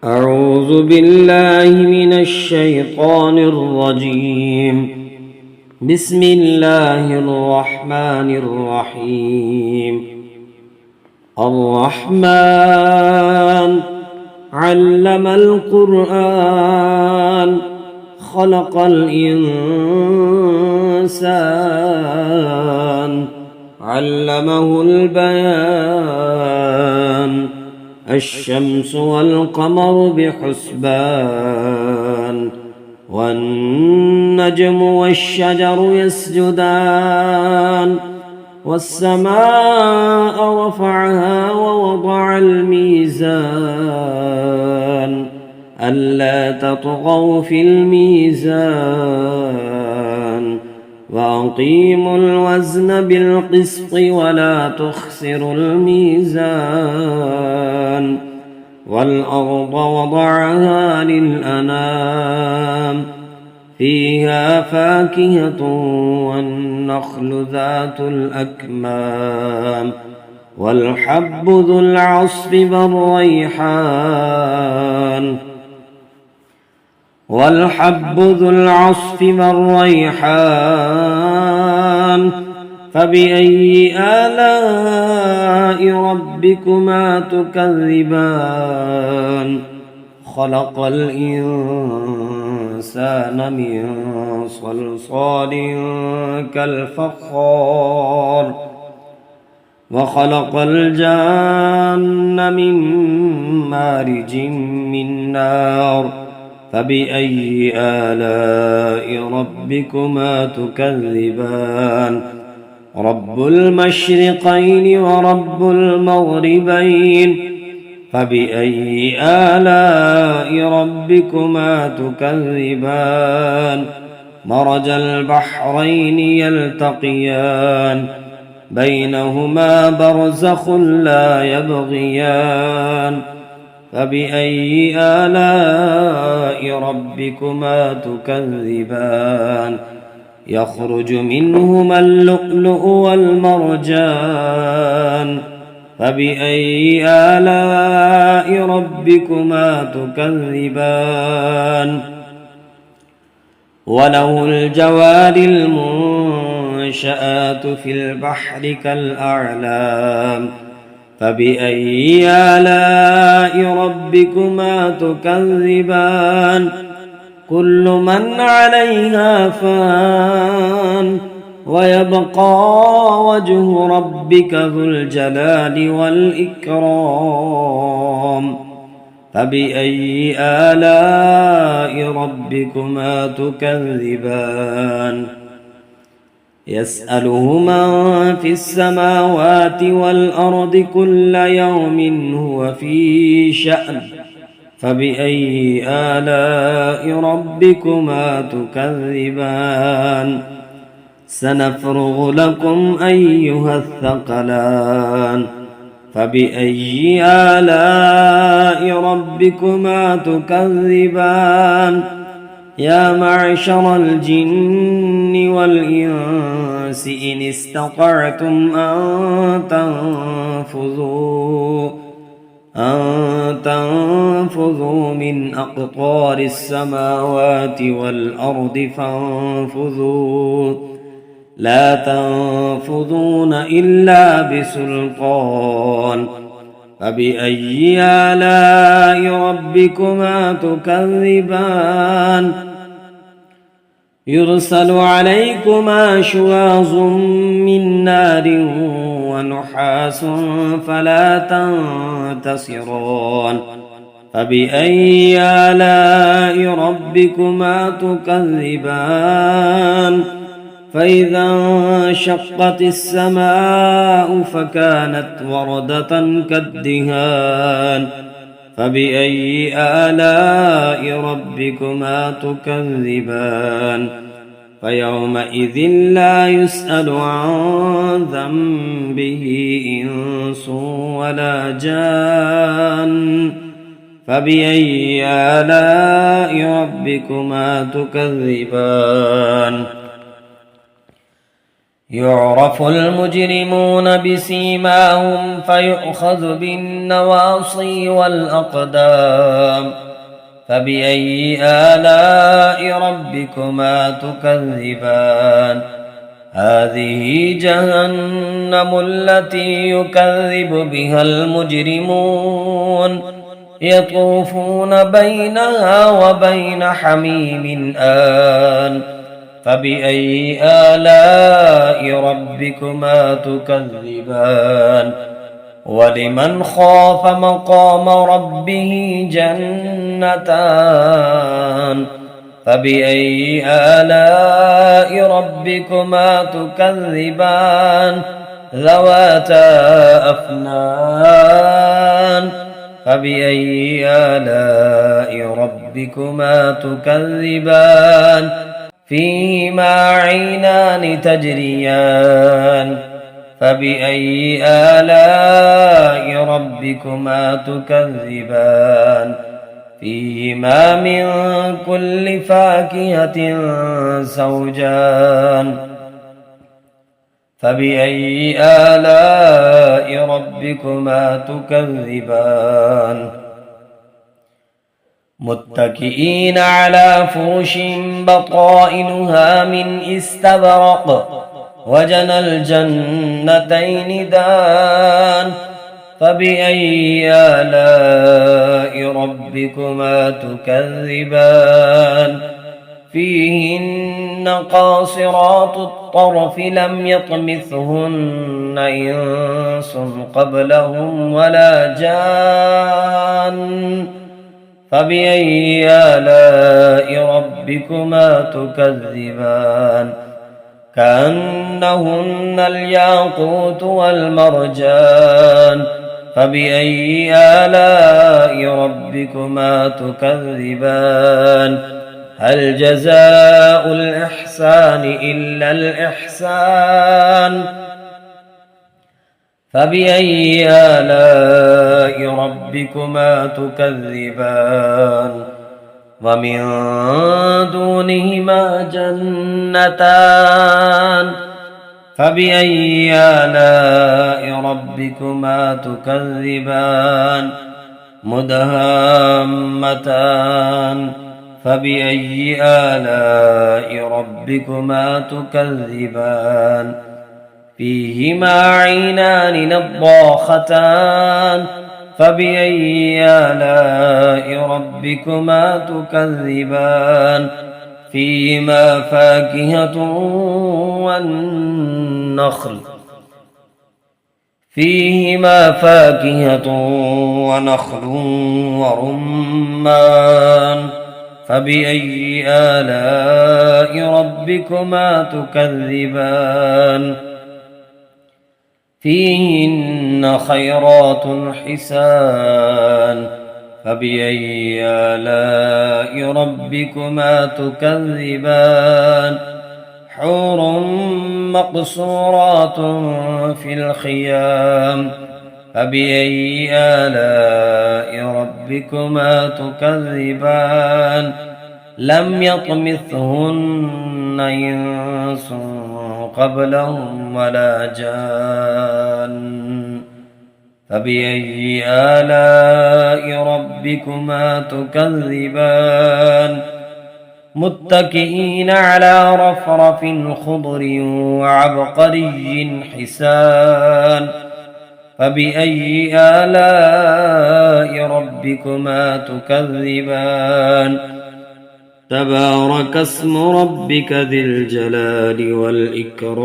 أعوذ بالله من الشيطان الرجيم. بسم الله الرحمن الرحيم. الرحمن علم القرآن خلق الإنسان علمه البيان الشمس والقمر بحسبان والنجم والشجر يسجدان والسماء رفعها ووضع الميزان ألا تطغوا في الميزان وأقيموا الوزن بالقسط ولا تخسروا الميزان والأرض وضعها للأنام فيها فاكهة والنخل ذات الأكمام والحب ذو العصف والريحان فبأي آلاء ربكما تكذبان خلق الإنسان من صلصال كالفخار وخلق الجان من مارج من نار فبأي آلاء ربكما تكذبان رب المشرقين ورب المغربين فبأي آلاء ربكما تكذبان مرج البحرين يلتقيان بينهما برزخ لا يبغيان فبأي آلاء ربكما تكذبان يخرج منهما اللؤلؤ والمرجان فبأي آلاء ربكما تكذبان وله الجوار المنشآت في البحر كالأعلام فبأي آلاء ربكما تكذبان كل من عليها فان ويبقى وجه ربك ذو الجلال والإكرام فبأي آلاء ربكما تكذبان يسأله من في السماوات والأرض كل يوم هو في شأن فبأي آلاء ربكما تكذبان سنفرغ لكم أيها الثقلان فبأي آلاء ربكما تكذبان يا معشر الجن والإنس إن استطعتم أن تنفذوا من أقطار السماوات والأرض فانفذوا لا تنفذون إلا بسلطان فبأي آلاء ربكما تكذبان يرسل عليكما شواظ من نار ونحاس فلا تنتصران فبأي آلاء ربكما تكذبان فإذا انشقت السماء فكانت وردة كالدهان فبأي آلاء ربكما تكذبان فيومئذ لا يسأل عن ذنبه إنس ولا جان فبأي آلاء ربكما تكذبان يعرف المجرمون بسيماهم فيؤخذ بالنواصي والأقدام فبأي آلاء ربكما تكذبان هذه جهنم التي يكذب بها المجرمون يطوفون بينها وبين حميم آن فبأي آلاء ربكما تكذبان ولمن خاف مقام ربه جنتان فبأي آلاء ربكما تكذبان ذواتا أفنان فبأي آلاء ربكما تكذبان فيهما عينان تجريان فبأي آلاء ربكما تكذبان فيهما من كل فاكهة زوجان فبأي آلاء ربكما تكذبان متكئين على فرش بطائنها من استبرق وجنى الجنتين دان فبأي آلاء ربكما تكذبان فيهن قاصرات الطرف لم يطمثهن إنس قبلهم ولا جان فبأي آلاء ربكما تكذبان كأنهن الياقوت والمرجان فبأي آلاء ربكما تكذبان هل جزاء الإحسان إلا الإحسان فبأي آلاء ربكما تكذبان ومن دونهما جنتان فبأي آلاء ربكما تكذبان مدهامتان فبأي آلاء ربكما تكذبان فيهما عينان نضاختان فبأي آلاء ربكما تكذبان فيهما فاكهة ونخل ورمان فبأي آلاء ربكما تكذبان فيهن خيرات حسان فبأي آلاء ربكما تكذبان حور مقصورات في الخيام فبأي آلاء ربكما تكذبان لم يطمثهن إنس قبلهم ولا جان فبأي آلاء ربكما تكذبان متكئين على رفرف خضر وعبقري حسان فبأي آلاء ربكما تكذبان تبارك اسم ربك ذي الجلال والإكرام